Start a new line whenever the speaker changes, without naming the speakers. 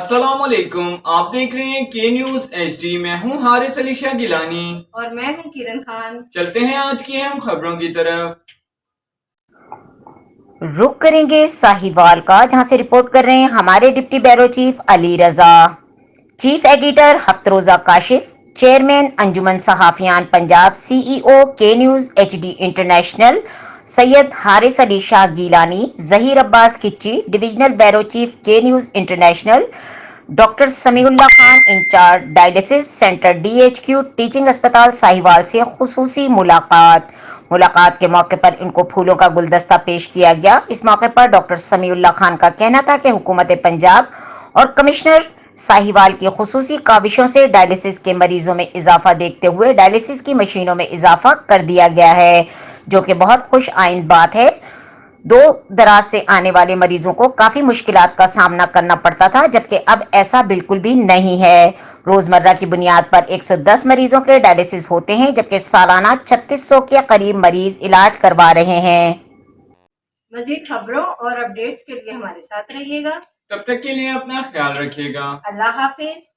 السلام علیکم، آپ دیکھ رہے ہیں کے نیوز ایچ ڈی۔ میں ہوں حارث علی شاہ گیلانی
اور میں ہوں کرن خان۔
چلتے ہیں آج کی اہم خبروں کی طرف۔
رخ کریں گے ساہیوال کا، جہاں سے رپورٹ کر رہے ہیں ہمارے deputy bureau chief Ali Raza. Chief editor ہفت روزہ کاشف، چیئرمین انجمن صحافیان Punjab, C E O K news H D international Syed Haris Ali Shah Gilani, Zaheer Abbas Kachi, divisional bureau chief K news international, doctor Samiullah Khan in charge dialysis centre D H Q teaching اسپتال ساہیوال سے خصوصی ملاقات کے موقع پر ان کو پھولوں کا گلدستہ پیش کیا گیا۔ اس موقع پر ڈاکٹر سمیع اللہ خان کا کہنا تھا کہ حکومت پنجاب اور کمشنر ساہیوال کی خصوصی کاوشوں سے ڈائلیسس کے مریضوں میں اضافہ دیکھتے ہوئے ڈائلیسس کی مشینوں میں اضافہ کر دیا گیا ہے، جو کہ بہت خوش آئند بات ہے۔ دور دراز سے آنے والے مریضوں کو کافی مشکلات کا سامنا کرنا پڑتا تھا، جبکہ اب ایسا بالکل بھی نہیں ہے۔ روزمرہ کی بنیاد پر 110 مریضوں کے ڈائلیسس ہوتے ہیں، جبکہ سالانہ 3600 کے قریب مریض علاج کروا رہے ہیں۔
مزید خبروں اور اپڈیٹس کے لیے ہمارے ساتھ رہیے گا۔
تب تک کے لیے اپنا خیال رکھیے گا۔
اللہ حافظ۔